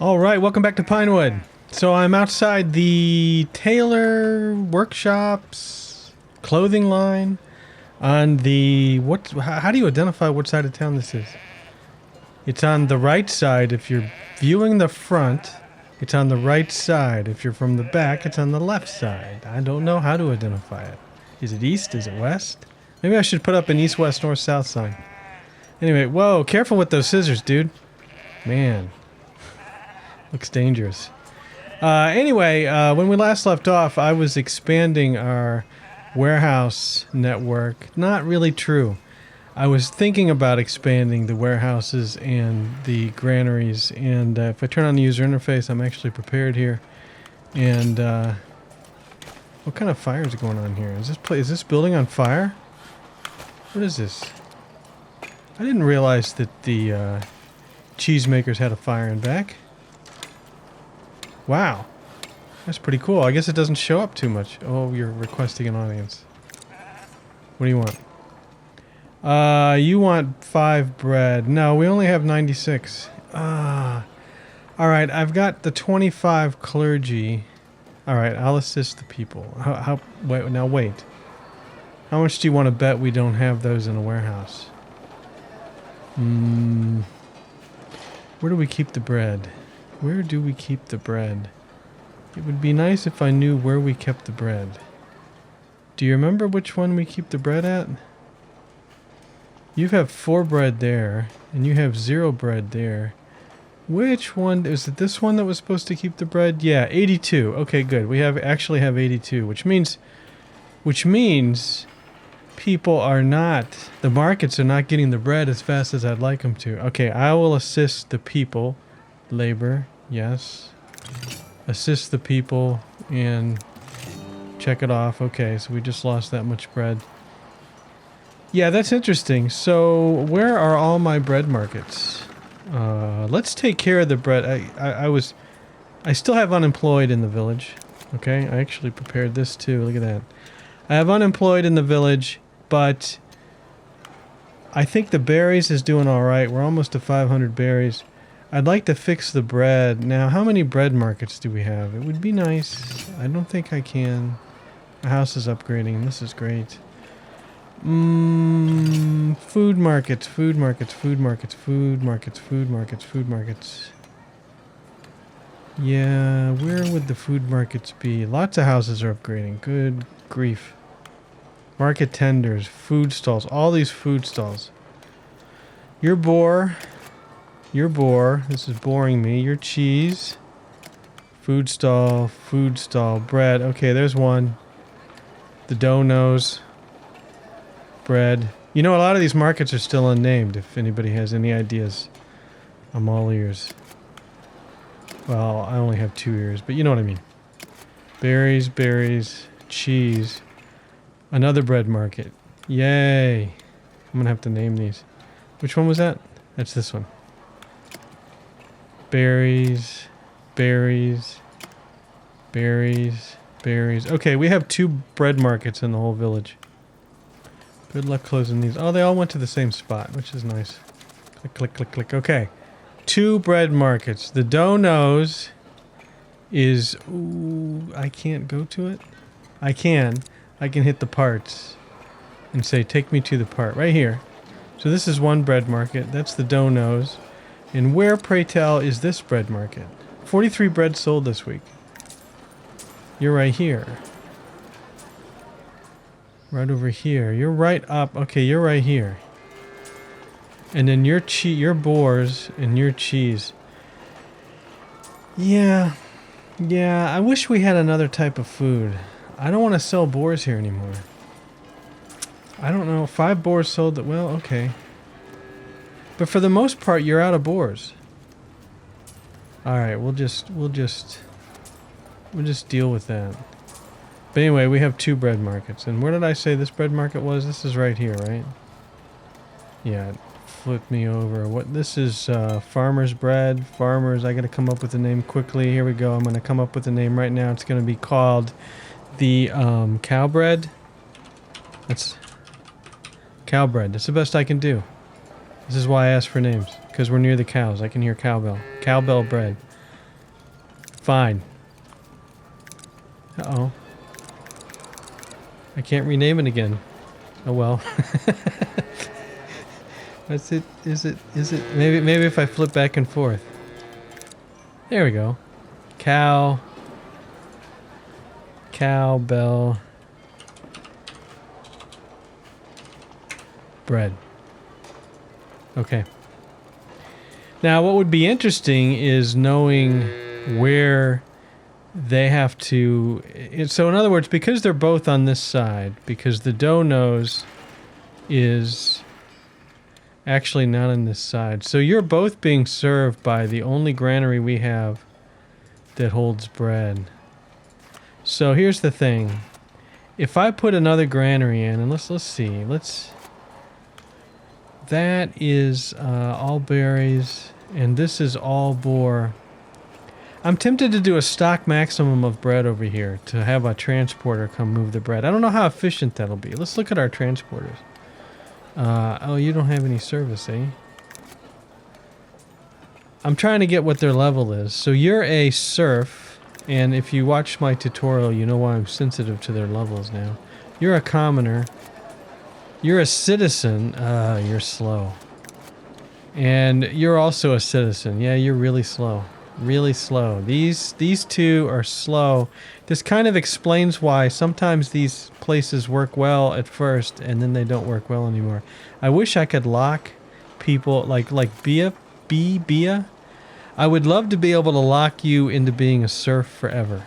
Alright, welcome back to Pinewood. So I'm outside the tailor workshops clothing line on the how do you identify what side of town this is? It's on the right side if you're viewing the front. It's on the right side. If you're from the back, it's on the left side. I don't know how to identify it. Is it east? Is it west? Maybe I should put up an east, west, north, south sign. Anyway, whoa, careful with those scissors, dude. Man. Looks dangerous. Anyway, when we last left off, I was expanding our warehouse network. Not really true. I was thinking about expanding the warehouses and the granaries, and if I turn on the user interface, I'm actually prepared here. And what kind of fire is going on here? Is this building on fire? What is this? I didn't realize that the cheesemakers had a fire in back. Wow. That's pretty cool. I guess it doesn't show up too much. Oh, you're requesting an audience. What do you want? You want 5 bread. No, we only have 96. Alright, I've got the 25 clergy. Alright, I'll assist the people. Wait. How much do you want to bet we don't have those in a warehouse? Where do we keep the bread? Where do we keep the bread? It would be nice if I knew where we kept the bread. Do you remember which one we keep the bread at? You have 4 bread there, and you have 0 bread there. Which one? Is it this one that was supposed to keep the bread? Yeah, 82. Okay, good. We actually have 82, which means people are not, the markets are not getting the bread as fast as I'd like them to. Okay, I will assist the people. Labor, yes. Assist the people and check it off. Okay, so we just lost that much bread. Yeah, that's interesting. So where are all my bread markets? Let's take care of the bread. I still have unemployed in the village. Okay, I actually prepared this too. Look at that. I have unemployed in the village, but I think the berries is doing all right. We're almost to 500 berries. I'd like to fix the bread. Now, how many bread markets do we have? It would be nice. I don't think I can. The house is upgrading. This is great. Food markets, food markets, food markets, food markets, food markets, food markets. Yeah, where would the food markets be? Lots of houses are upgrading. Good grief. Market tenders, food stalls, all these food stalls. Your boar. Your boar. This is boring me. Your cheese. Food stall, bread. Okay, there's one. The donos. Bread. You know, a lot of these markets are still unnamed. If anybody has any ideas, I'm all ears. Well, I only have 2 ears, but you know what I mean. Berries, cheese. Another bread market. Yay. I'm gonna have to name these. Which one was that? That's this one. Berries. Okay, we have 2 bread markets in the whole village. Good luck closing these. Oh, they all went to the same spot, which is nice. Click, click, click, click. Okay. 2 bread markets. The donos is... Ooh, I can't go to it? I can hit the parts and say, take me to the part. Right here. So this is one bread market. That's the donos. And where, pray tell, is this bread market? 43 bread sold this week. You're right here. Right over here. You're right up. Okay, you're right here. And then your boars and your cheese. Yeah, I wish we had another type of food. I don't want to sell boars here anymore. I don't know. 5 boars sold. Well, okay. But for the most part, you're out of boars. All right, we'll just deal with that. But anyway, we have 2 bread markets. And where did I say this bread market was? This is right here, right? Yeah, it flipped me over. This is farmer's bread. Farmers, I got to come up with a name quickly. Here we go. I'm going to come up with a name right now. It's going to be called the cow bread. That's cow bread. That's the best I can do. This is why I asked for names. Because we're near the cows. I can hear cowbell. Cowbell bread. Fine. Uh-oh. I can't rename it again. Oh well. Is it? Maybe if I flip back and forth. There we go. Cow. Cowbell. Bread. Okay. Now what would be interesting is knowing where they have to... So in other words, because they're both on this side, because the dough nose is actually not on this side. So you're both being served by the only granary we have that holds bread. So here's the thing. If I put another granary in, and let's see. That is all berries, and this is all boar. I'm tempted to do a stock maximum of bread over here to have a transporter come move the bread. I don't know how efficient that'll be. Let's look at our transporters. Oh, you don't have any service, eh? I'm trying to get what their level is. So you're a serf, and if you watch my tutorial, you know why I'm sensitive to their levels now. You're a commoner. You're a citizen. You're slow. And you're also a citizen. Yeah, you're really slow. Really slow. These two are slow. This kind of explains why sometimes these places work well at first and then they don't work well anymore. I wish I could lock people like Bia. I would love to be able to lock you into being a serf forever.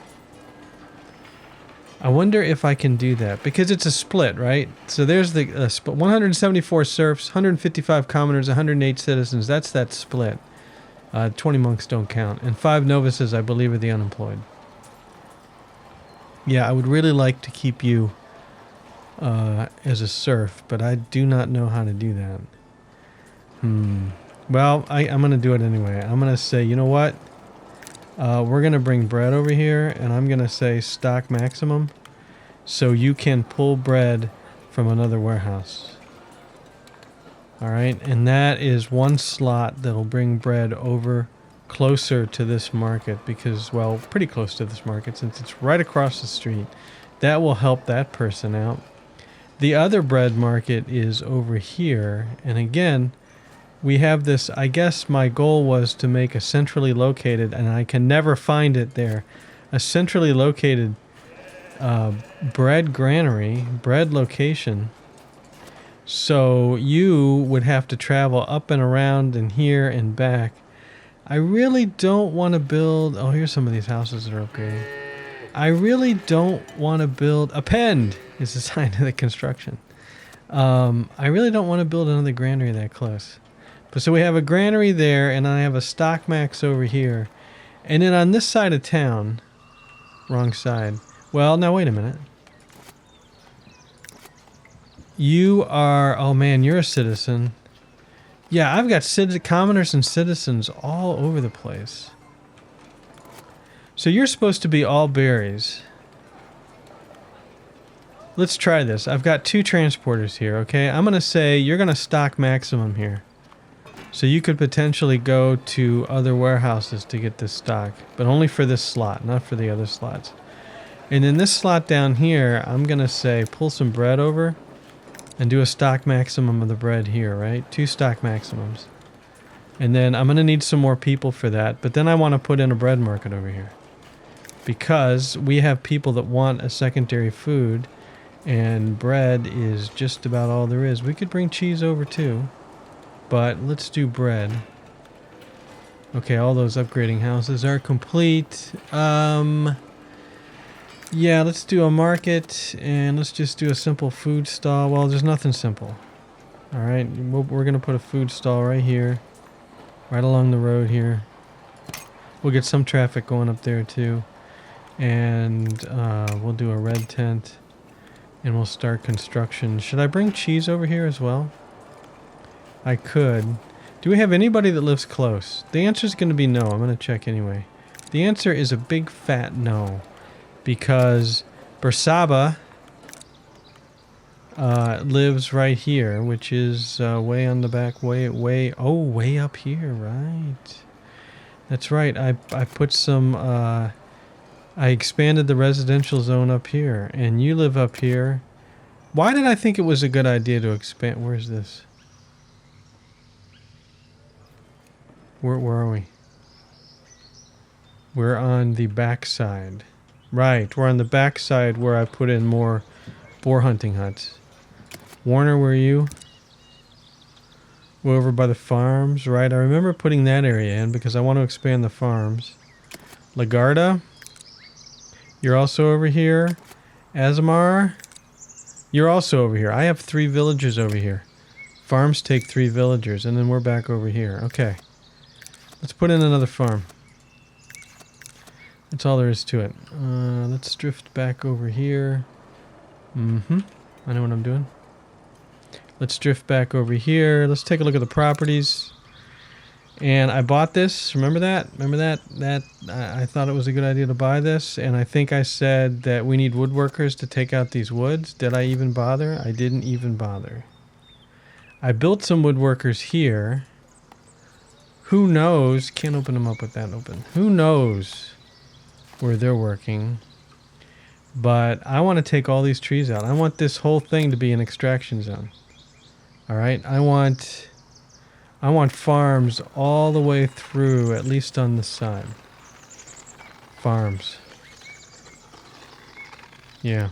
I wonder if I can do that because it's a split, right? So there's the split. 174 serfs, 155 commoners, 108 citizens. That's that split. 20 monks don't count. And 5 novices, I believe, are the unemployed. Yeah, I would really like to keep you as a serf, but I do not know how to do that. Well, I'm going to do it anyway. I'm going to say, you know what? We're going to bring bread over here, and I'm going to say stock maximum, so you can pull bread from another warehouse. Alright, and that is one slot that'll bring bread over closer to this market because, well, pretty close to this market since it's right across the street. That will help that person out. The other bread market is over here, and again, we have this, I guess my goal was to make a centrally located, and I can never find it there, a centrally located bread granary, bread location. So you would have to travel up and around and here and back. I really don't want to build... Oh, here's some of these houses that are upgrading. I really don't want to build... Append is the sign of the construction. I really don't want to build another granary that close. But so we have a granary there, and I have a stock max over here. And then on this side of town... Wrong side. Well, now wait a minute. You are... Oh man, you're a citizen. Yeah, I've got commoners and citizens all over the place. So you're supposed to be all berries. Let's try this. I've got 2 transporters here, okay? I'm going to say you're going to stock maximum here. So you could potentially go to other warehouses to get this stock. But only for this slot, not for the other slots. And in this slot down here, I'm going to say pull some bread over. And do a stock maximum of the bread here, right? 2 stock maximums. And then I'm going to need some more people for that. But then I want to put in a bread market over here. Because we have people that want a secondary food. And bread is just about all there is. We could bring cheese over too. But let's do bread. Okay, all those upgrading houses are complete. Yeah, let's do a market, and let's just do a simple food stall. Well, there's nothing simple. Alright, we're going to put a food stall right here. Right along the road here. We'll get some traffic going up there, too. And we'll do a red tent. And we'll start construction. Should I bring cheese over here as well? I could. Do we have anybody that lives close? The answer is going to be no. I'm going to check anyway. The answer is a big fat no. Because Bersaba lives right here, which is way on the back, way up here, right? That's right. I put some, I expanded the residential zone up here, and you live up here. Why did I think it was a good idea to expand? Where's this? Where are we? We're on the back side. Right, we're on the back side where I put in more boar hunting huts. Warner, where are you? We're over by the farms, right? I remember putting that area in because I want to expand the farms. Lagarda, you're also over here. Azamar, you're also over here. I have 3 villagers over here. Farms take 3 villagers, and then we're back over here. Okay. Let's put in another farm. That's all there is to it. Let's drift back over here. I know what I'm doing. Let's drift back over here. Let's take a look at the properties. And I bought this. Remember that? Remember that? I thought it was a good idea to buy this. And I think I said that we need woodworkers to take out these woods. Did I even bother? I didn't even bother. I built some woodworkers here. Who knows? Can't open them up with that open. Who knows where they're working? But I want to take all these trees out. I want this whole thing to be an extraction zone. All right? I want farms all the way through, at least on the side. Farms. Yeah.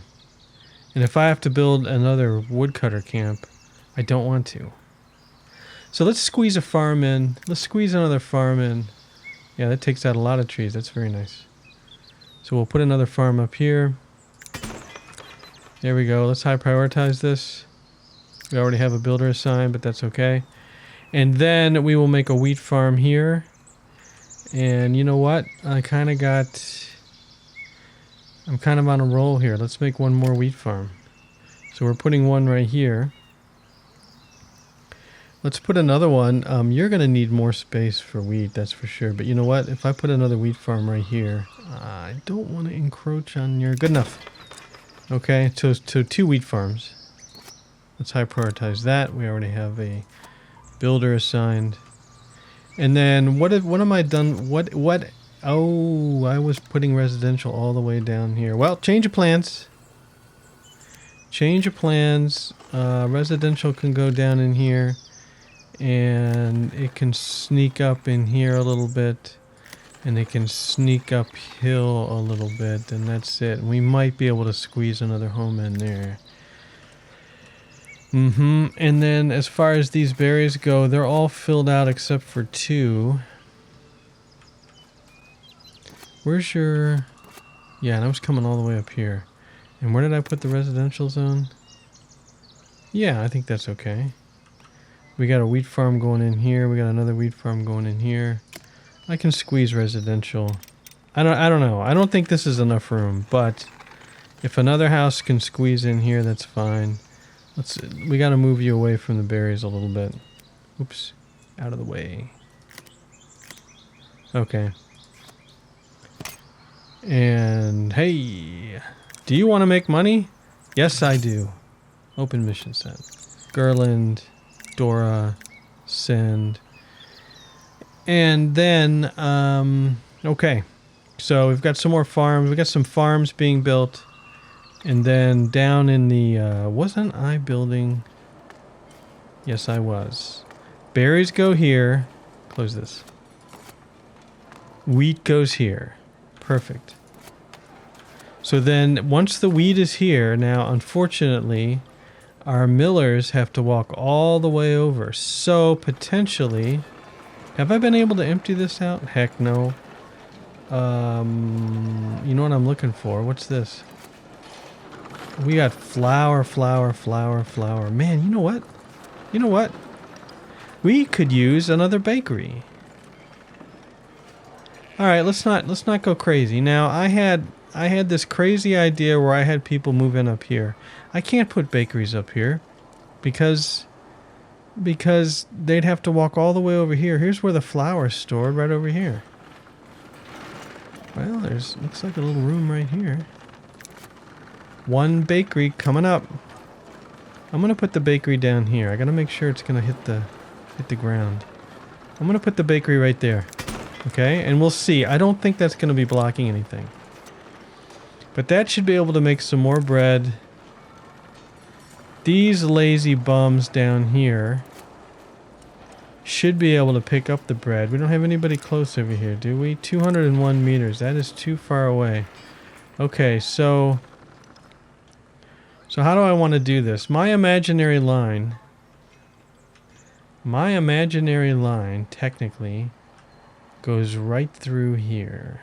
And if I have to build another woodcutter camp, I don't want to. So let's squeeze a farm in. Let's squeeze another farm in. Yeah, that takes out a lot of trees. That's very nice. So we'll put another farm up here. There we go. Let's high prioritize this. We already have a builder assigned, but that's okay. And then we will make a wheat farm here. And you know what? I'm kind of on a roll here. Let's make one more wheat farm. So we're putting one right here. Let's put another one. You're going to need more space for wheat, that's for sure. But you know what? If I put another wheat farm right here, I don't want to encroach on your... Good enough. Okay, so 2 wheat farms. Let's high prioritize that. We already have a builder assigned. And then what am I done? What? Oh, I was putting residential all the way down here. Well, change of plans. Change of plans. Residential can go down in here. And it can sneak up in here a little bit. And it can sneak uphill a little bit. And that's it. We might be able to squeeze another home in there. And then as far as these berries go, they're all filled out except for 2. Where's your... Yeah, and I was coming all the way up here. And where did I put the residential zone? Yeah, I think that's okay. We got a wheat farm going in here. We got another wheat farm going in here. I can squeeze residential. I don't know. I don't think this is enough room, but if another house can squeeze in here, that's fine. We got to move you away from the berries a little bit. Oops. Out of the way. Okay. And hey, do you want to make money? Yes, I do. Open mission set. Gerland, Dora, send. And then, okay. So we've got some more farms. We've got some farms being built. And then down in the, wasn't I building? Yes, I was. Berries go here. Close this. Wheat goes here. Perfect. So then once the wheat is here, now unfortunately, our millers have to walk all the way over. So potentially, have I been able to empty this out? Heck no. You know what I'm looking for? What's this? We got flour. Man, you know what? You know what? We could use another bakery. All right, let's not go crazy. Now, I had this crazy idea where I had people move in up here. I can't put bakeries up here because they'd have to walk all the way over here. Here's where the flour is stored, right over here. Well, looks like a little room right here. One bakery coming up. I'm gonna put the bakery down here. I gotta make sure it's gonna hit the ground. I'm gonna put the bakery right there. Okay, and we'll see. I don't think that's going to be blocking anything. But that should be able to make some more bread. These lazy bums down here should be able to pick up the bread. We don't have anybody close over here, do we? 201 meters. That is too far away. Okay, so how do I want to do this? My imaginary line, technically, goes right through here.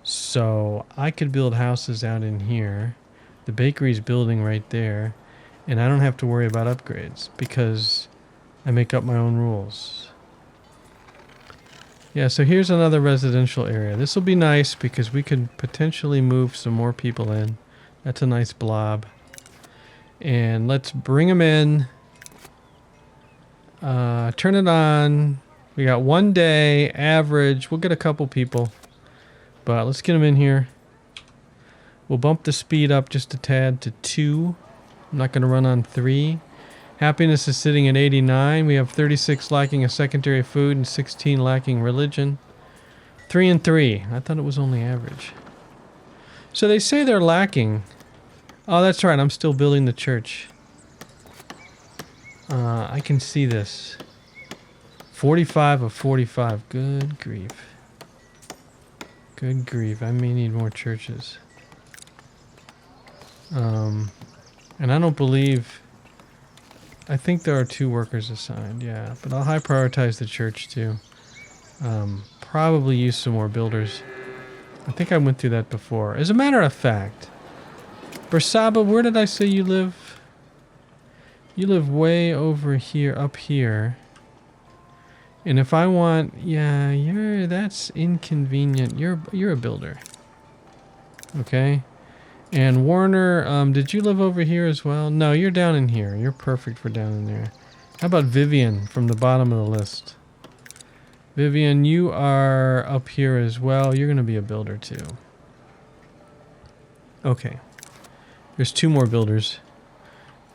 So I could build houses out in here. The bakery's building right there. And I don't have to worry about upgrades because I make up my own rules. Yeah, so here's another residential area. This will be nice because we could potentially move some more people in. That's a nice blob. And let's bring them in. Turn it on. We got 1 day, average. We'll get a couple people. But let's get them in here. We'll bump the speed up just a tad to 2. I'm not going to run on 3. Happiness is sitting at 89. We have 36 lacking a secondary food and 16 lacking religion. 3 and 3. I thought it was only average. So they say they're lacking. Oh, that's right. I'm still building the church. I can see this. 45 of 45. Good grief. Good grief. I may need more churches. And I don't believe... I think there are 2 workers assigned, yeah. But I'll high prioritize the church too. Probably use some more builders. I think I went through that before. As a matter of fact, Bersaba, where did I say you live? You live way over here, up here. And if I want, yeah, that's inconvenient. You're a builder. Okay. And Warner, did you live over here as well? No, you're down in here. You're perfect for down in there. How about Vivian from the bottom of the list? Vivian, you are up here as well. You're going to be a builder too. Okay. There's 2 more builders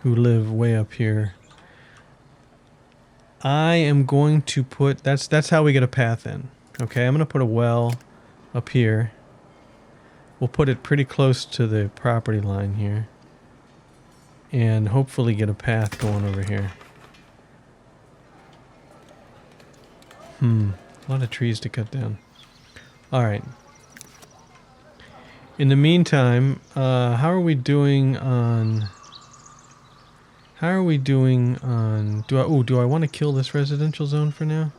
who live way up here. I am going to put... That's how we get a path in. Okay, I'm going to put a well up here. We'll put it pretty close to the property line here. And hopefully get a path going over here. A lot of trees to cut down. Alright. In the meantime, how are we doing on... How are we doing on... Do I want to kill this residential zone for now?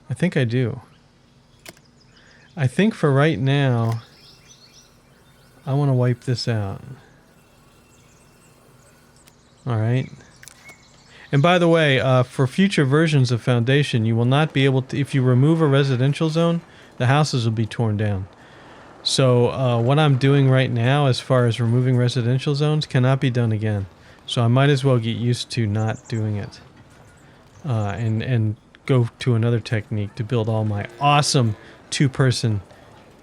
I think I do. I think for right now... I want to wipe this out. Alright. And by the way, for future versions of Foundation, you will not be able to... If you remove a residential zone, the houses will be torn down. So what I'm doing right now as far as removing residential zones cannot be done again. So I might as well get used to not doing it. And go to another technique to build all my awesome 2-person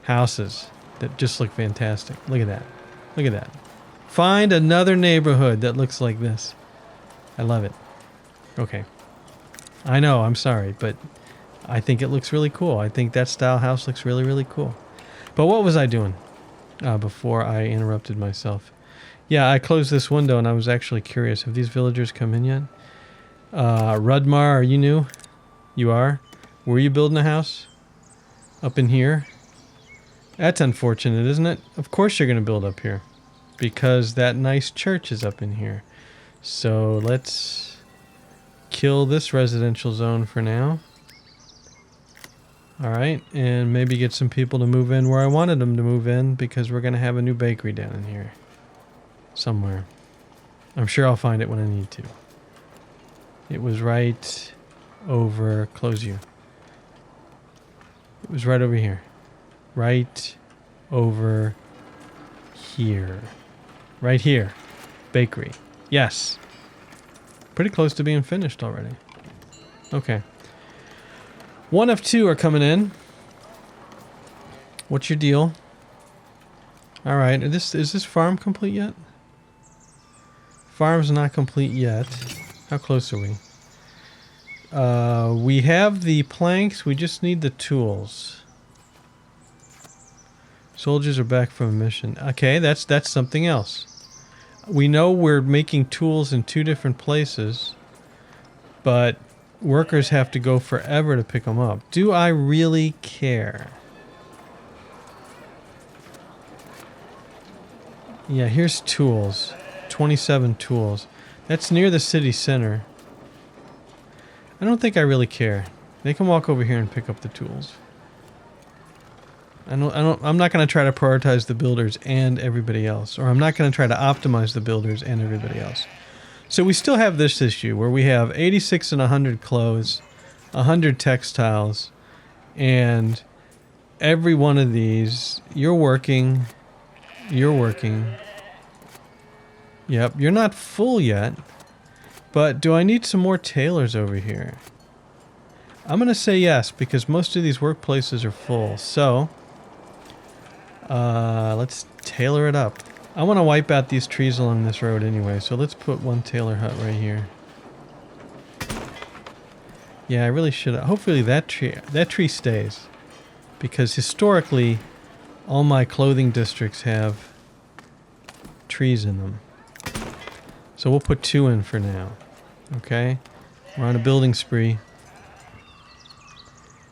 houses. That just look fantastic. Look at that. Look at that. Find another neighborhood that looks like this. I love it. Okay. I know, I'm sorry, but I think it looks really cool. I think that style house looks really, really cool. But what was I doing before I interrupted myself? Yeah, I closed this window and I was actually curious. Have these villagers come in yet? Rudmar, are you new? You are? Were you building a house? Up in here? That's unfortunate, isn't it? Of course you're going to build up here. Because that nice church is up in here. So let's kill this residential zone for now. Alright, and maybe get some people to move in where I wanted them to move in. Because we're going to have a new bakery down in here. Somewhere. I'm sure I'll find it when I need to. It was right over... Close you. It was right over here. Right over here. Right here. Bakery. Yes. Pretty close to being finished already. Okay. 1 of 2 are coming in. What's your deal? Alright, is this farm complete yet? Farm's not complete yet. How close are we? We have the planks. We just need the tools. Soldiers are back from a mission. Okay, that's something else. We know we're making tools in 2 different places, but workers have to go forever to pick them up. Do I really care? Yeah, here's tools. 27 tools. That's near the city center. I don't think I really care. They can walk over here and pick up the tools. I'm not going to try to prioritize the builders and everybody else, or I'm not going to try to optimize the builders and everybody else. So we still have this issue where we have 86 and 100 clothes, 100 textiles, and every one of these, you're working. Yep, you're not full yet, but do I need some more tailors over here? I'm going to say yes, because most of these workplaces are full. So, let's tailor it up. I want to wipe out these trees along this road anyway, so let's put 1 tailor hut right here. Yeah, I really should. Hopefully that tree stays, because historically, all my clothing districts have trees in them. So we'll put 2 in for now. Okay, we're on a building spree.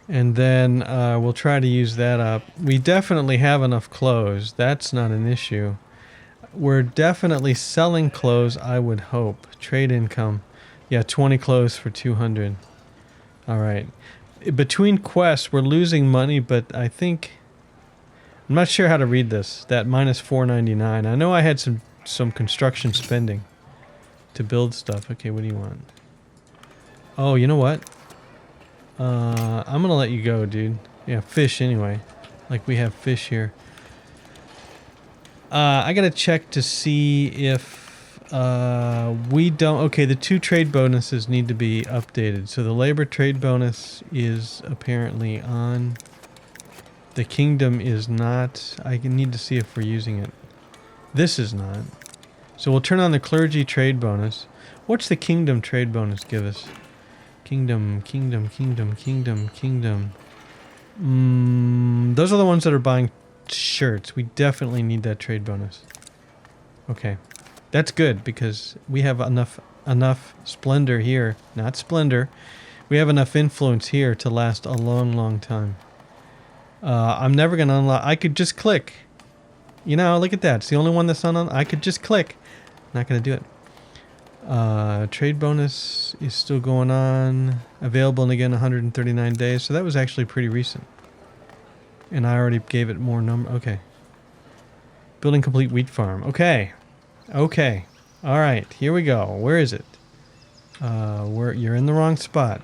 And then we'll try to use that up. We definitely have enough clothes. That's not an issue. We're definitely selling clothes, I would hope. Trade income. Yeah, 20 clothes for 200. All right. Between quests, we're losing money, but I think... I'm not sure how to read this. That minus 499. I know I had some construction spending to build stuff. Okay, what do you want? Oh, you know what? I'm gonna let you go, dude. Yeah, fish anyway. Like we have fish here. I gotta check to see if we don't... Okay, the 2 trade bonuses need to be updated. So the labor trade bonus is apparently on. The kingdom is not. I need to see if we're using it. This is not. So we'll turn on the clergy trade bonus. What's the kingdom trade bonus give us? Kingdom. Those are the ones that are buying shirts. We definitely need that trade bonus. Okay. That's good because we have enough splendor here. Not splendor. We have enough influence here to last a long, long time. I'm never going to unlock... I could just click. You know, look at that. It's the only one that's not on... I could just click. Not going to do it. Trade bonus is still going on. Available in again 139 days. So that was actually pretty recent. And I already gave it more number. Okay. Building complete wheat farm. Okay. Okay. All right. Here we go. Where is it? You're in the wrong spot.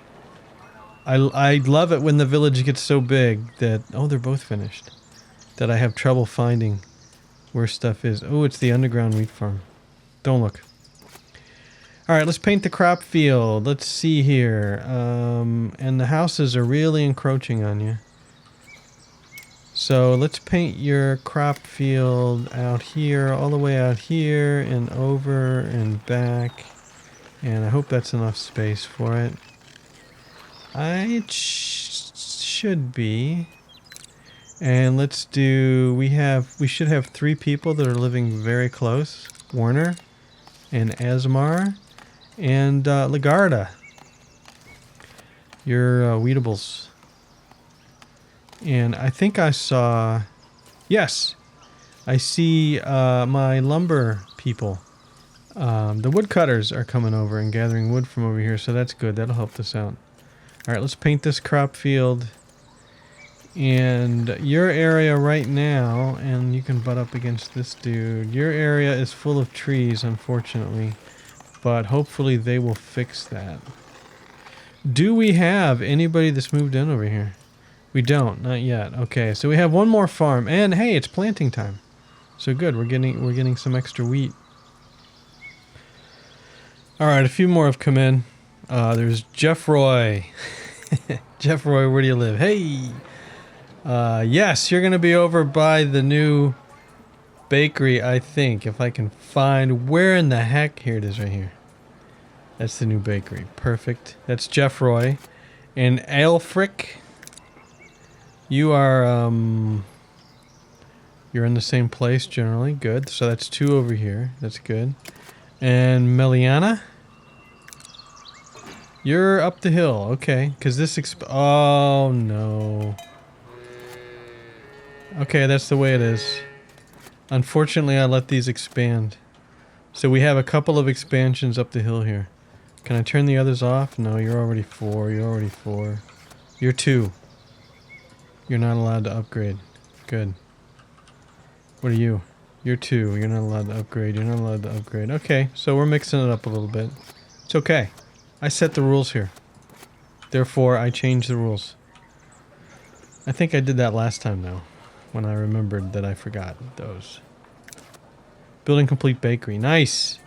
I love it when the village gets so big that... Oh, they're both finished. That I have trouble finding where stuff is. Oh, it's the underground wheat farm. Don't look. All right, let's paint the crop field. Let's see here. And the houses are really encroaching on you. So let's paint your crop field out here, all the way out here, and over and back. And I hope that's enough space for it. It should be. And let's do... We should have 3 people that are living very close. Warner and Asmar and Lagarda. Your Weedables. And I think I saw... Yes! I see my lumber people. The woodcutters are coming over and gathering wood from over here, so that's good. That'll help us out. Alright, let's paint this crop field. And your area right now, and you can butt up against this dude. Your area is full of trees, unfortunately. But hopefully they will fix that. Do we have anybody that's moved in over here? We don't, not yet. Okay, so we have 1 more farm. And hey, it's planting time. So good, we're getting some extra wheat. Alright, a few more have come in. There's Jeff Roy. Jeff Roy, where do you live? Hey! Yes, you're going to be over by the new bakery, I think. If I can find... Where in the heck? Here it is right here. That's the new bakery. Perfect. That's Jeffroy. And Aelfric, you are, you're in the same place generally. Good. So that's 2 over here. That's good. And Meliana, you're up the hill. Okay. Because this oh, no. Okay, that's the way it is. Unfortunately, I let these expand. So we have a couple of expansions up the hill here. Can I turn the others off? No, you're already 4. You're already 4. You're 2. You're not allowed to upgrade. Good. What are you? You're 2. You're not allowed to upgrade. You're not allowed to upgrade. Okay, so we're mixing it up a little bit. It's okay. I set the rules here. Therefore, I change the rules. I think I did that last time, though, when I remembered that I forgot those. Building complete bakery. Nice!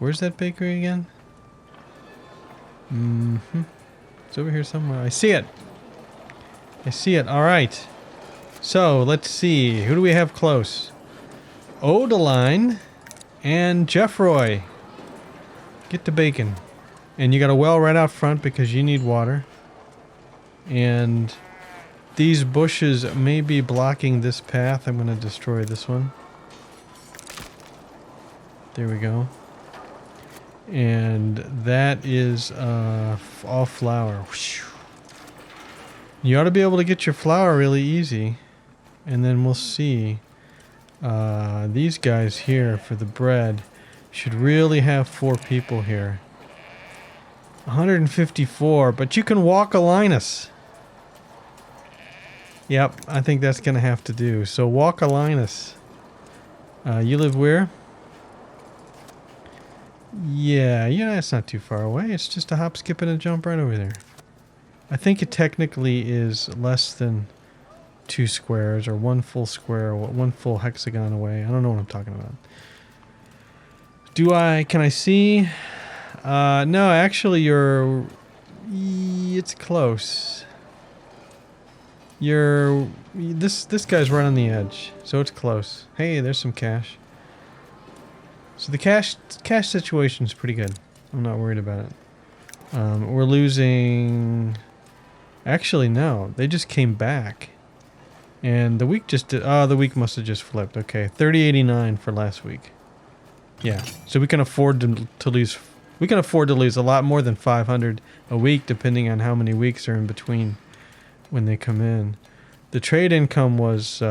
Where's that bakery again? It's over here somewhere. I see it! I see it. Alright. So, let's see. Who do we have close? Odeline and Jeffroy. Get to bacon. And you got a well right out front because you need water. And these bushes may be blocking this path. I'm going to destroy this one. There we go. And that is all flour. You ought to be able to get your flour really easy. And then we'll see. These guys here for the bread should really have 4 people here. 154, but you can walk a Linus. Yep, I think that's going to have to do. So walk a Linus. You live where? Yeah, it's not too far away. It's just a hop, skip, and a jump right over there. I think it technically is less than 2 squares, or 1 full square, or 1 full hexagon away. I don't know what I'm talking about. Can I see? No, actually it's close. This guy's right on the edge, so it's close. Hey, there's some cash. So the cash situation is pretty good. I'm not worried about it. We're losing... Actually, no. They just came back. And the week just did... Oh, the week must have just flipped. Okay, 3089 for last week. Yeah, so we can afford to lose... We can afford to lose a lot more than 500 a week, depending on how many weeks are in between when they come in. The trade income was...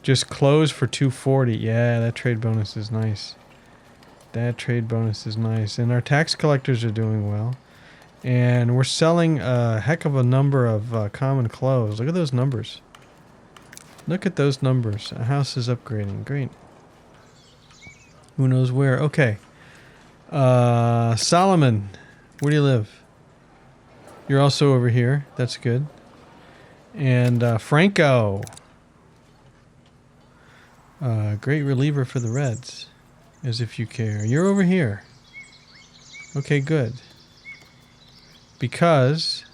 just closed for 240. Yeah, that trade bonus is nice. That trade bonus is nice. And our tax collectors are doing well. And we're selling a heck of a number of common clothes. Look at those numbers. Look at those numbers. A house is upgrading. Great. Who knows where? Okay. Solomon, where do you live? You're also over here. That's good. And Franco. Great reliever for the Reds. As if you care. You're over here. Okay, good. Because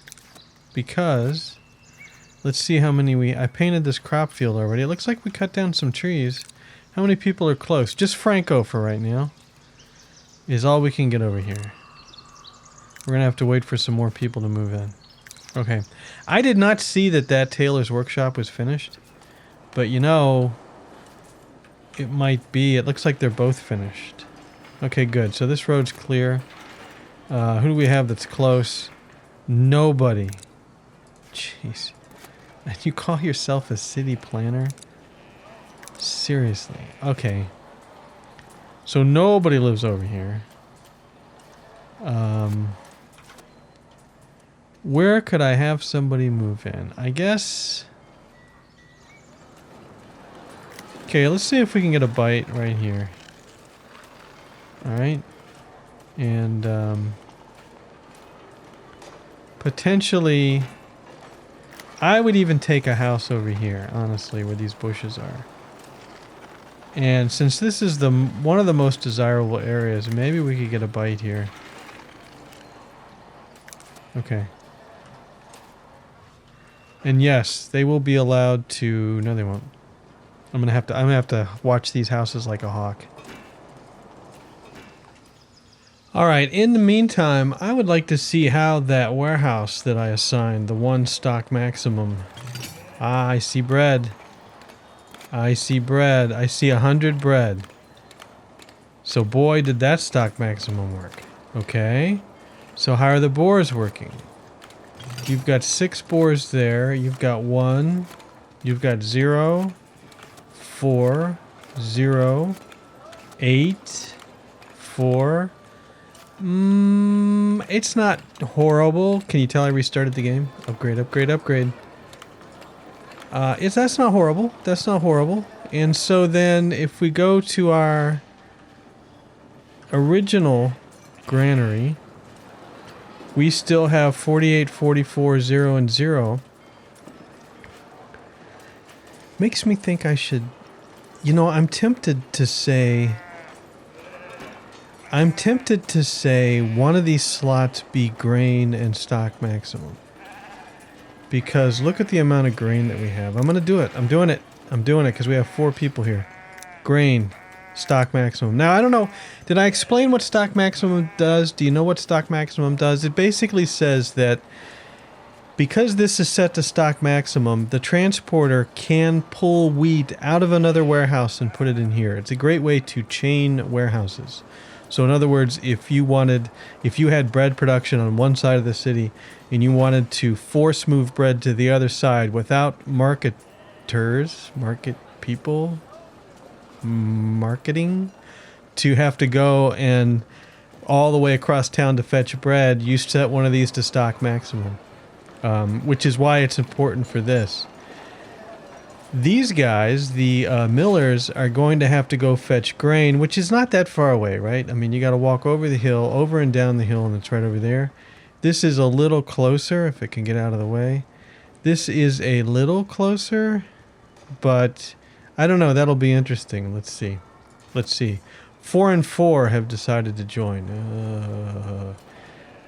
let's see how many I painted this crop field already. It looks like we cut down some trees. How many people are close? Just Franco for right now. Is all we can get over here. We're gonna have to wait for some more people to move in. Okay. I did not see that tailor's workshop was finished. But you know... It might be. It looks like they're both finished. Okay, good. So this road's clear. Who do we have that's close? Nobody. Jeez. And you call yourself a city planner? Seriously. Okay. So nobody lives over here. Where could I have somebody move in? I guess... Okay, let's see if we can get a bite right here. Alright. And, potentially... I would even take a house over here, honestly, where these bushes are. And since this is one of the most desirable areas, maybe we could get a bite here. Okay. And yes, they will be allowed to... No, they won't. I'm gonna have to watch these houses like a hawk. All right, in the meantime, I would like to see how that warehouse that I assigned, the one stock maximum. Ah, I see bread. I see bread. I see 100 bread. So boy, did that stock maximum work. Okay. So how are the boars working? You've got 6 boars there. You've got 1. You've got 0, 4, 0, 8, 4. It's not horrible. Can you tell I restarted the game? Upgrade, upgrade, upgrade. That's not horrible. That's not horrible. And so then if we go to our original granary, we still have 48, 44, 0, and 0. Makes me think I should... You know, I'm tempted to say one of these slots be grain and stock maximum. Because look at the amount of grain that we have. I'm going to do it. I'm doing it. I'm doing it because we have 4 people here. Grain, stock maximum. Now, I don't know. Did I explain what stock maximum does? Do you know what stock maximum does? It basically says that because this is set to stock maximum, the transporter can pull wheat out of another warehouse and put it in here. It's a great way to chain warehouses. So in other words, if you had bread production on one side of the city and you wanted to force move bread to the other side without marketing, to have to go and all the way across town to fetch bread, you set one of these to stock maximum, which is why it's important for this. These guys, the millers, are going to have to go fetch grain, which is not that far away, right? I mean, you got to walk over the hill, over and down the hill, and it's right over there. This is a little closer, if it can get out of the way. This is a little closer, but I don't know. That'll be interesting. Let's see. Let's see. 4 and 4 have decided to join.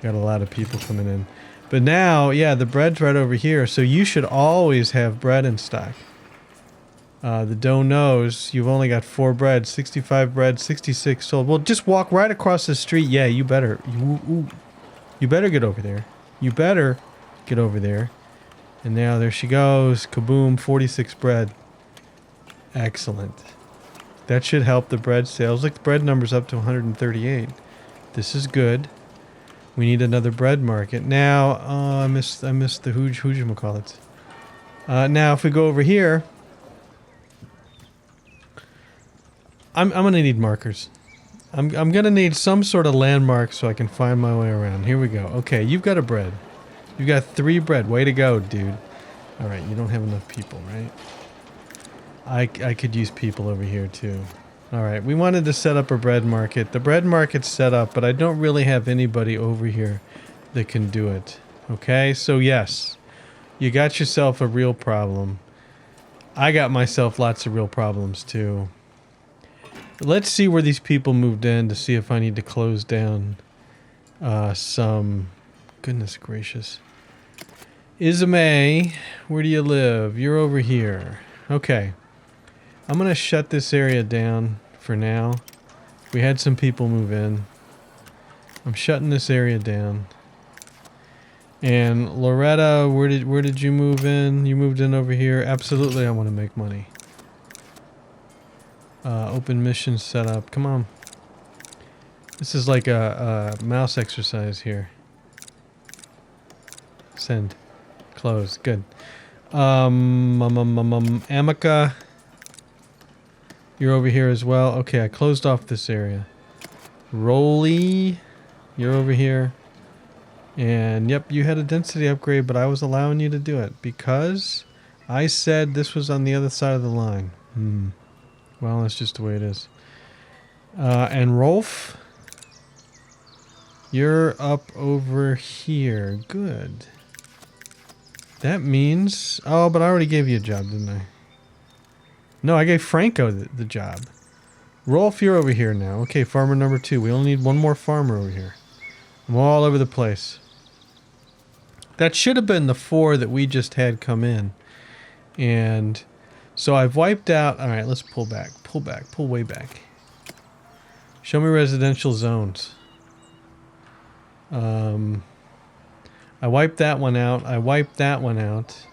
Got a lot of people coming in. But now, yeah, the bread's right over here, so you should always have bread in stock. The dough knows you've only got 4 bread, 65 bread, 66 sold. Well, just walk right across the street. Yeah, you better. You better get over there. You better get over there. And now there she goes. Kaboom, 46 bread. Excellent. That should help the bread sales. Look, the bread number's up to 138. This is good. We need another bread market. Now, I missed the whoojamacallits. Now, if we go over here, I'm gonna need markers. I'm gonna need some sort of landmark so I can find my way around. Here we go. Okay, you've got a bread. You've got 3 bread. Way to go, dude. All right, you don't have enough people, right? I could use people over here too. All right, we wanted to set up a bread market. The bread market's set up, but I don't really have anybody over here that can do it. Okay, so yes, you got yourself a real problem. I got myself lots of real problems too. Let's see where these people moved in to see if I need to close down some... Goodness gracious. Isame, where do you live? You're over here. Okay. I'm going to shut this area down for now. We had some people move in. I'm shutting this area down. And Loretta, where did you move in? You moved in over here. Absolutely, I want to make money. Open mission setup. Come on. This is like a mouse exercise here. Send. Close. Good. Amica. You're over here as well. Okay, I closed off this area. Rolly. You're over here. And yep, you had a density upgrade, but I was allowing you to do it because I said this was on the other side of the line. Well, that's just the way it is. And Rolf, you're up over here. Good. That means... Oh, but I already gave you a job, didn't I? No, I gave Franco the job. Rolf, you're over here now. Okay, farmer number 2. We only need one more farmer over here. I'm all over the place. That should have been the 4 that we just had come in. And so I've wiped out... Alright, let's pull back. Pull back. Pull way back. Show me residential zones. I wiped that one out. I wiped that one out.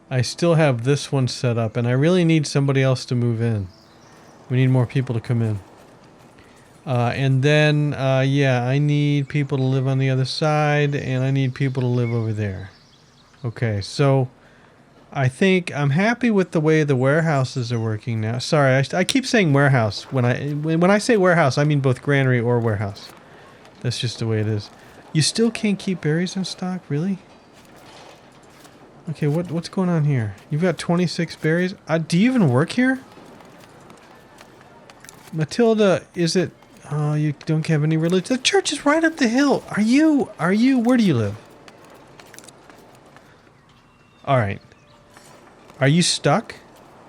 I still have this one set up, and I really need somebody else to move in. We need more people to come in. And then, yeah, I need people to live on the other side, and I need people to live over there. Okay, so I think I'm happy with the way the warehouses are working now. Sorry, I keep saying warehouse. When I say warehouse, I mean both granary or warehouse. That's just the way it is. You still can't keep berries in stock, really? Okay, what's going on here? You've got 26 berries. Do you even work here? Matilda, is it... Oh, you don't have any religion. The church is right up the hill. Are you... Where do you live? Alright. Are you stuck?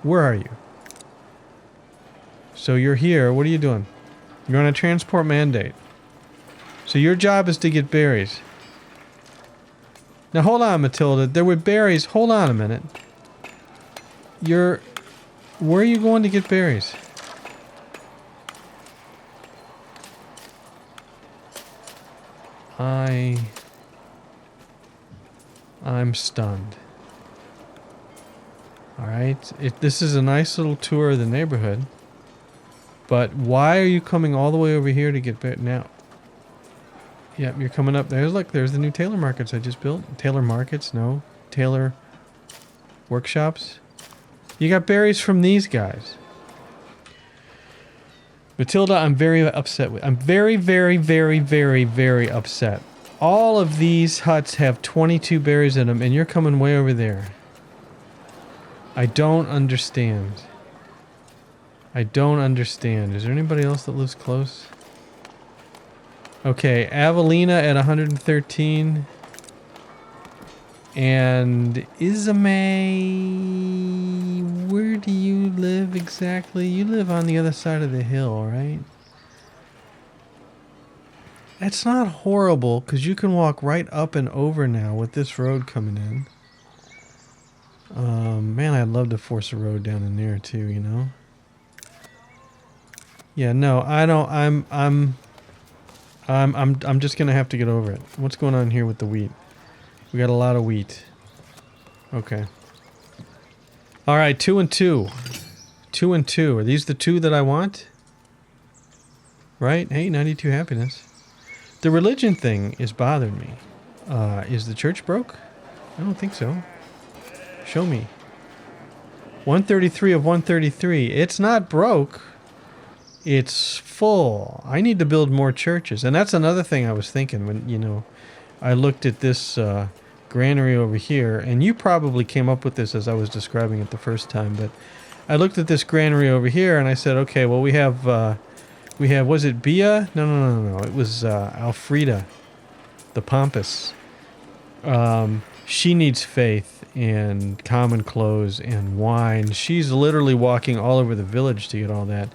Where are you? So you're here. What are you doing? You're on a transport mandate. So your job is to get berries. Now hold on, Matilda. There were berries. Hold on a minute. Where are you going to get berries? I'm stunned. Alright. This is a nice little tour of the neighborhood. But why are you coming all the way over here to get berries? Now... Yep, you're coming up. There's the new Taylor Markets I just built. Taylor Markets? No. Taylor Workshops? You got berries from these guys. Matilda, I'm very upset with... I'm very, very, very, very, very upset. All of these huts have 22 berries in them, and you're coming way over there. I don't understand. I don't understand. Is there anybody else that lives close? Okay, Avelina at 113. And Isame, where do you live exactly? You live on the other side of the hill, right? That's not horrible, because you can walk right up and over now with this road coming in. Man, I'd love to force a road down in there too, you know? Yeah, no, I don't, I'm just gonna have to get over it. What's going on here with the wheat? We got a lot of wheat. Okay. Alright, 2 and 2. 2 and 2. Are these the two that I want? Right? Hey, 92 happiness. The religion thing is bothering me. Is the church broke? I don't think so. Show me. 133 of 133. It's not broke. It's full. I need to build more churches. And that's another thing I was thinking when, you know, I looked at this granary over here. And you probably came up with this as I was describing it the first time. But I looked at this granary over here and I said, okay, well, we have, was it Bia? No. It was Alfreda, the Pompous. She needs faith and common clothes and wine. She's literally walking all over the village to get all that.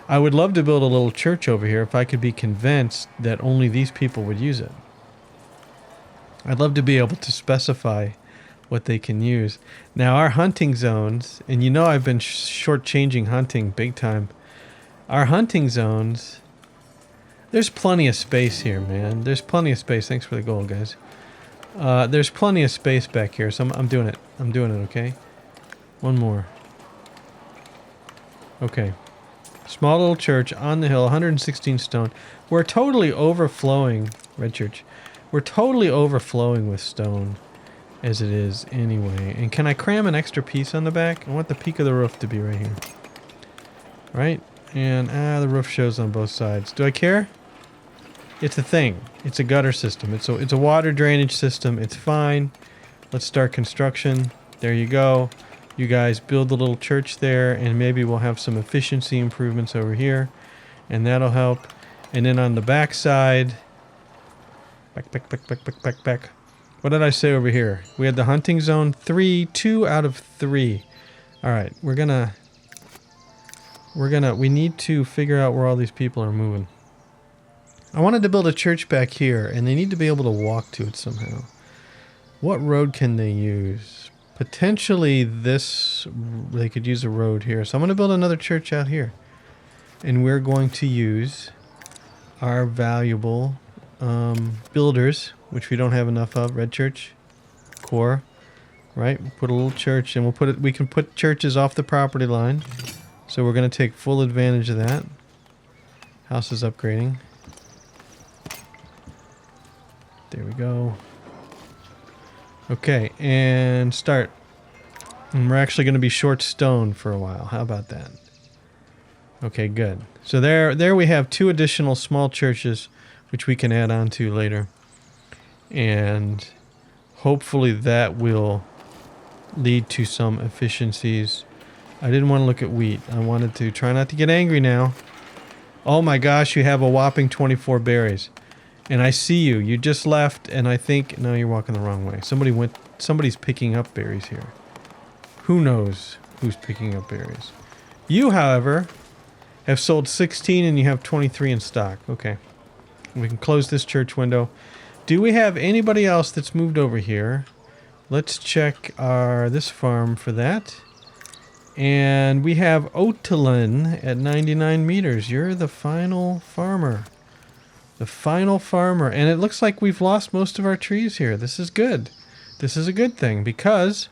I would love to build a little church over here if I could be convinced that only these people would use it. I'd love to be able to specify what they can use. Now, our hunting zones, and you know I've been shortchanging hunting big time. Our hunting zones, there's plenty of space here, man. There's plenty of space. Thanks for the gold, guys. There's plenty of space back here, so I'm doing it. I'm doing it, okay? One more. Okay. Small little church on the hill, 116 stone. We're totally overflowing, Red Church. We're totally overflowing with stone as it is anyway. And can I cram an extra piece on the back? I want the peak of the roof to be right here. Right? And, the roof shows on both sides. Do I care? It's a thing. It's a gutter system. It's a water drainage system. It's fine. Let's start construction. There you go. You guys build a little church there, and maybe we'll have some efficiency improvements over here, and that'll help. And then on the back side, back. What did I say over here? We had the hunting zone 2 out of 3. All right, we need to figure out where all these people are moving. I wanted to build a church back here, and they need to be able to walk to it somehow. What road can they use? Potentially they could use a road here. So I'm going to build another church out here. And we're going to use our valuable builders, which we don't have enough of. Red church, core, right? We'll put a little church, and we can put churches off the property line. So we're going to take full advantage of that. House is upgrading. There we go. Okay, and start. And we're actually going to be short stone for a while. How about that? Okay, good. So there we have 2 additional small churches, which we can add on to later. And hopefully that will lead to some efficiencies. I didn't want to look at wheat. I wanted to try not to get angry now. Oh my gosh, you have a whopping 24 berries. And I see you. You just left, and I think... No, you're walking the wrong way. Somebody's picking up berries here. Who knows who's picking up berries? You, however, have sold 16, and you have 23 in stock. Okay. We can close this church window. Do we have anybody else that's moved over here? Let's check this farm for that. And we have Otalin at 99 meters. You're the final farmer. The final farmer. And it looks like we've lost most of our trees here. This is good. This is a good thing because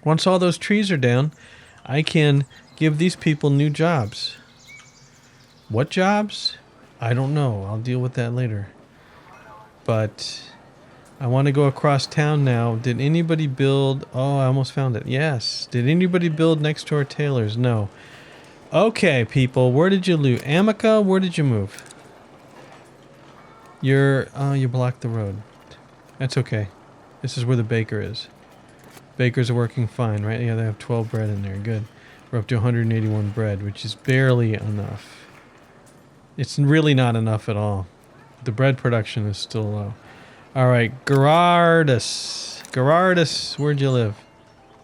once all those trees are down, I can give these people new jobs. What jobs? I don't know. I'll deal with that later. But I want to go across town now. Did anybody build... Oh, I almost found it. Yes. Did anybody build next to our tailors? No. Okay, people. Where did you loot? Amica, where did you move? You blocked the road. That's okay. This is where the baker is. Bakers are working fine, right? Yeah, they have 12 bread in there. Good. We're up to 181 bread, which is barely enough. It's really not enough at all. The bread production is still low. All right, Gerardus. Gerardus, where'd you live?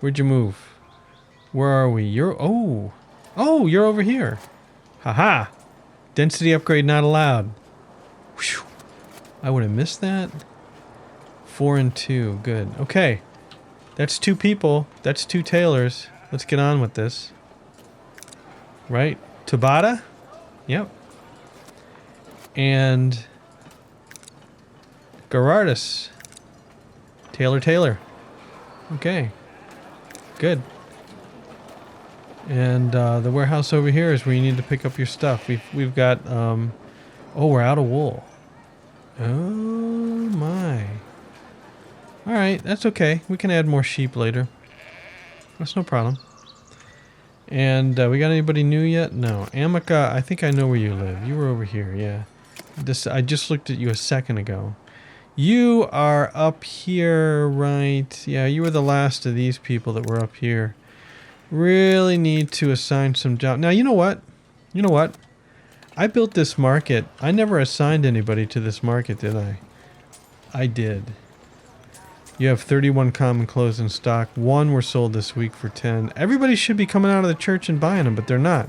Where'd you move? Where are we? Oh, you're over here. Haha. Density upgrade not allowed. Whew. I would have missed that. 4 and 2. Good. Okay. That's 2 people. That's 2 tailors. Let's get on with this. Right? Tabata? Yep. And Gerardus. Taylor. Okay. Good. And the warehouse over here is where you need to pick up your stuff. We've got we're out of wool. Oh my. Alright, that's okay. We can add more sheep later. That's no problem. And we got anybody new yet? No. Amica, I think I know where you live. You were over here, yeah. I just looked at you a second ago. You are up here, right? Yeah, you were the last of these people that were up here. Really need to assign some jobs. Now, you know what? I built this market. I never assigned anybody to this market, did I? I did. You have 31 common clothes in stock. 1 were sold this week for 10. Everybody should be coming out of the church and buying them, but they're not.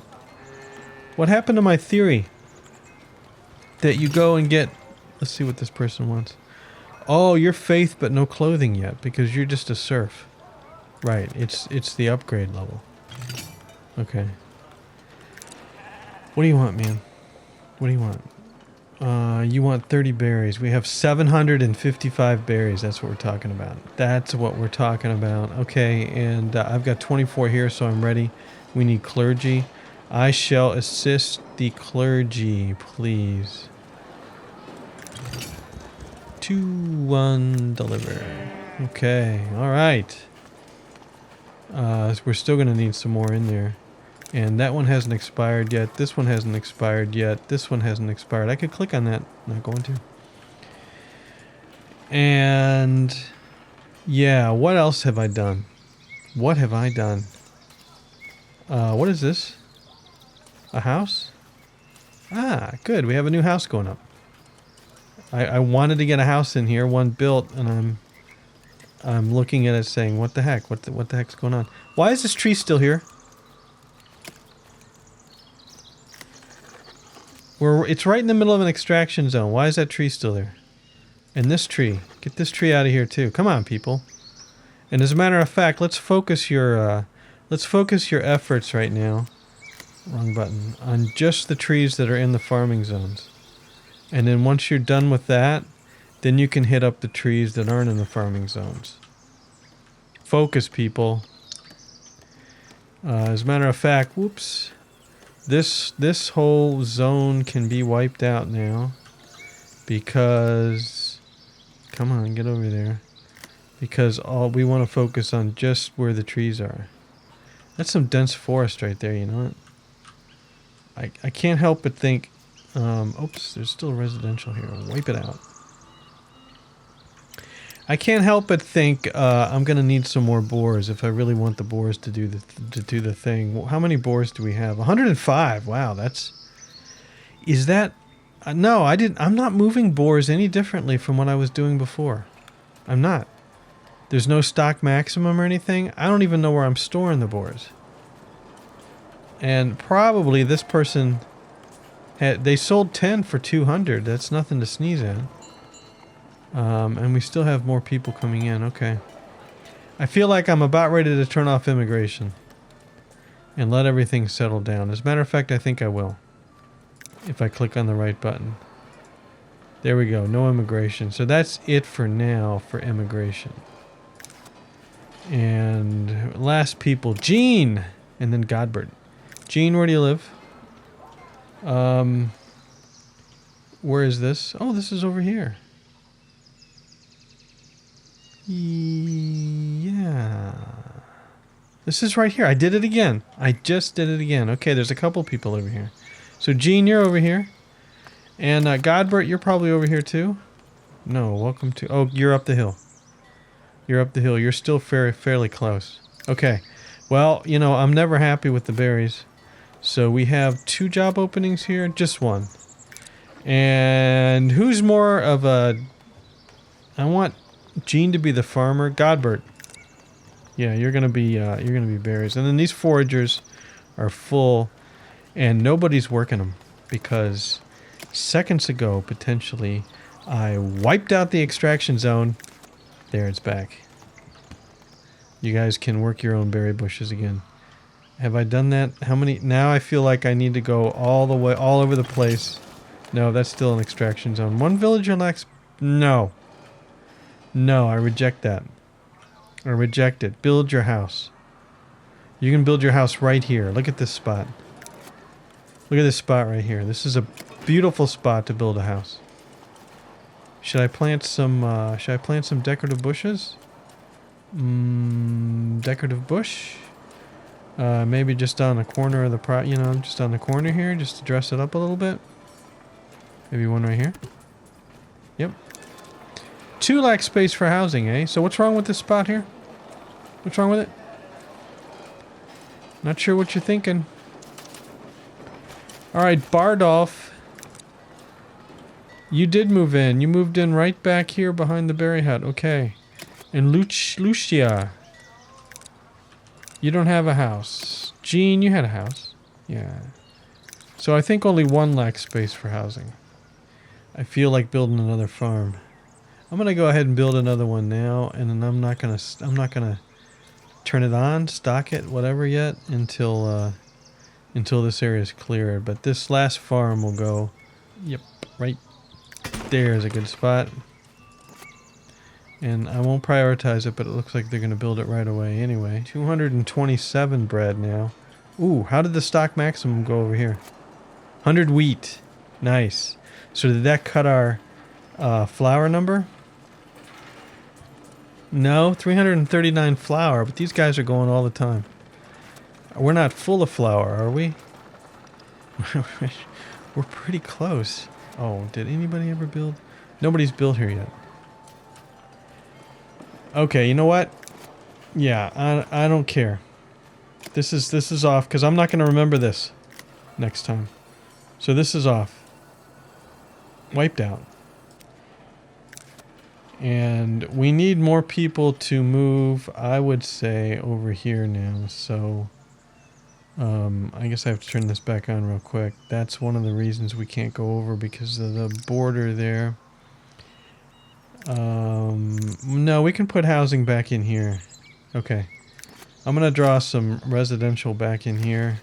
What happened to my theory? That you go and get... Let's see what this person wants. Oh, you're faith but no clothing yet because you're just a serf. Right, it's the upgrade level. Okay. What do you want, man? What do you want? You want 30 berries. We have 755 berries. That's what we're talking about. That's what we're talking about. Okay, and I've got 24 here, so I'm ready. We need clergy. I shall assist the clergy, please. 2-1 deliver. Okay, all right. We're still going to need some more in there. And that one hasn't expired yet. This one hasn't expired yet. This one hasn't expired. I could click on that. Not going to. And yeah, what else have I done? What have I done? What is this? A house? Ah, good. We have a new house going up. I wanted to get a house in here, one built, and I'm looking at it saying, what the heck? What the heck's going on? Why is this tree still here? It's right in the middle of an extraction zone. Why is that tree still there? And this tree. Get this tree out of here too. Come on, people. And as a matter of fact, let's focus your efforts right now. Wrong button. On just the trees that are in the farming zones. And then once you're done with that, then you can hit up the trees that aren't in the farming zones. Focus, people. As a matter of fact, whoops. This whole zone can be wiped out now. Because... Come on, get over there. Because all we want to focus on just where the trees are. That's some dense forest right there, you know what? I can't help but think... oops, there's still residential here. Wipe it out. I can't help but think I'm going to need some more boars if I really want the boars to do the thing. Well, how many boars do we have? 105. Wow, that's... Is that... no, I'm not moving boars any differently from what I was doing before. I'm not. There's no stock maximum or anything. I don't even know where I'm storing the boars. And probably this person... they sold 10 for 200. That's nothing to sneeze at. And we still have more people coming in. Okay. I feel like I'm about ready to turn off immigration. And let everything settle down. As a matter of fact, I think I will. If I click on the right button. There we go. No immigration. So that's it for now for immigration. And last people. Gene! And then Godbert. Gene, where do you live? Where is this? Oh, this is over here. Yeah. This is right here. I did it again. I just did it again. Okay, there's a couple people over here. So, Gene, you're over here. And Godbert, you're probably over here too? No, welcome to... Oh, you're up the hill. You're up the hill. You're still fairly close. Okay. Well, you know, I'm never happy with the berries. So we have 2 job openings here. Just 1. And who's more of a... I want Gene to be the farmer. Godbert. Yeah, you're gonna be berries. And then these foragers are full, and nobody's working them because seconds ago, potentially, I wiped out the extraction zone. There, it's back. You guys can work your own berry bushes again. Have I done that? How many? Now I feel like I need to go all the way, all over the place. No, that's still an extraction zone. 1 villager lacks... No. No, I reject that. I reject it. Build your house. You can build your house right here. Look at this spot. Look at this spot right here. This is a beautiful spot to build a house. Should I plant some decorative bushes? Decorative bush? Maybe just on the corner of the just on the corner here, just to dress it up a little bit. Maybe one right here. Yep. 2 lack space for housing, eh? So what's wrong with this spot here? What's wrong with it? Not sure what you're thinking. Alright, Bardolph. You did move in. You moved in right back here behind the berry hut. Okay. And Lucia. You don't have a house. Gene, you had a house. Yeah. So I think only 1 lacks space for housing. I feel like building another farm. I'm gonna go ahead and build another one now, and then I'm not gonna turn it on, stock it, whatever yet until this area is cleared. But this last farm will go. Yep, right there is a good spot. And I won't prioritize it, but it looks like they're gonna build it right away anyway. 227 bread now. Ooh, how did the stock maximum go over here? 100 wheat. Nice. So did that cut our flour number? No, 339 flour, but these guys are going all the time. We're not full of flour, are we? We're pretty close. Oh, did anybody ever build? Nobody's built here yet. Okay, you know what? Yeah, I don't care. This is off because I'm not going to remember this next time. So this is off. Wiped out. And we need more people to move, I would say, over here now. So I guess I have to turn this back on real quick. That's one of the reasons we can't go over, because of the border there. No, we can put housing back in here. Okay. I'm going to draw some residential back in here.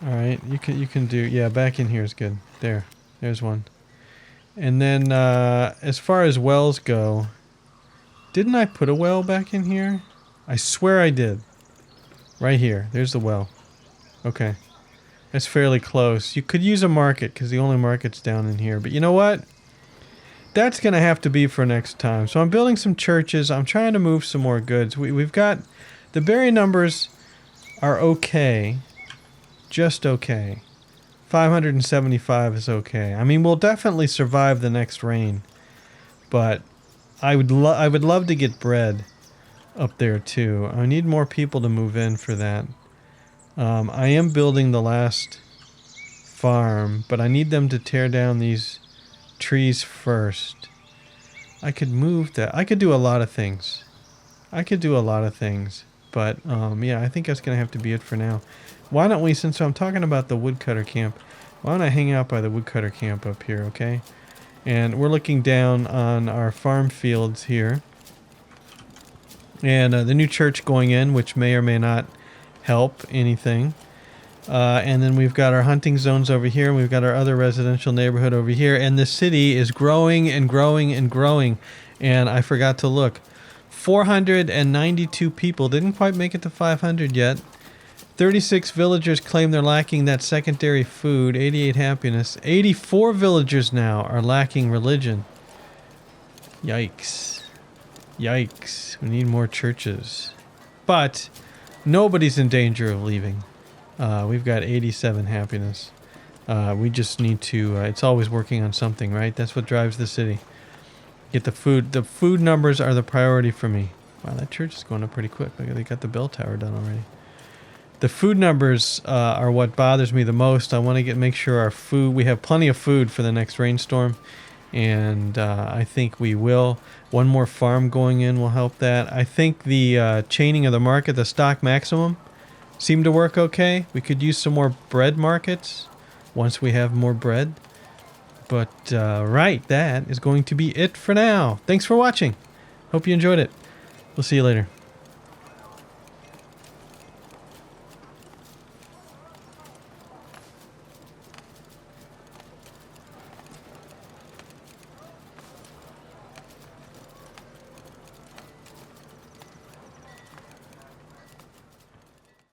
All right, you can do, yeah, back in here is good. There's one. And then as far as wells go, didn't I put a well back in here? I swear I did. Right here. There's the well. Okay. That's fairly close. You could use a market because the only market's down in here. But you know what? That's going to have to be for next time. So I'm building some churches. I'm trying to move some more goods. We've got... The berry numbers are okay. Just okay. 575 is okay. I mean, we'll definitely survive the next rain. But I would love to get bread up there too. I need more people to move in for that. I am building the last farm, but I need them to tear down these trees first. I could move that. I could do a lot of things. But yeah, I think that's going to have to be it for now. Why don't we, since I'm talking about the woodcutter camp, why don't I hang out by the woodcutter camp up here, okay? And we're looking down on our farm fields here. And the new church going in, which may or may not help anything. And then we've got our hunting zones over here, and we've got our other residential neighborhood over here. And the city is growing and growing and growing. And I forgot to look. 492 people. Didn't quite make it to 500 yet. 36 villagers claim they're lacking that secondary food. 88 happiness. 84 villagers now are lacking religion. Yikes. Yikes. We need more churches. But nobody's in danger of leaving. We've got 87 happiness. We just need to... it's always working on something, right? That's what drives the city. Get the food. The food numbers are the priority for me. Wow, that church is going up pretty quick. Look, they got the bell tower done already. The food numbers are what bothers me the most. I want to make sure our food... We have plenty of food for the next rainstorm. And I think we will. One more farm going in will help that. I think the chaining of the market, the stock maximum, seemed to work okay. We could use some more bread markets once we have more bread. But right, that is going to be it for now. Thanks for watching. Hope you enjoyed it. We'll see you later.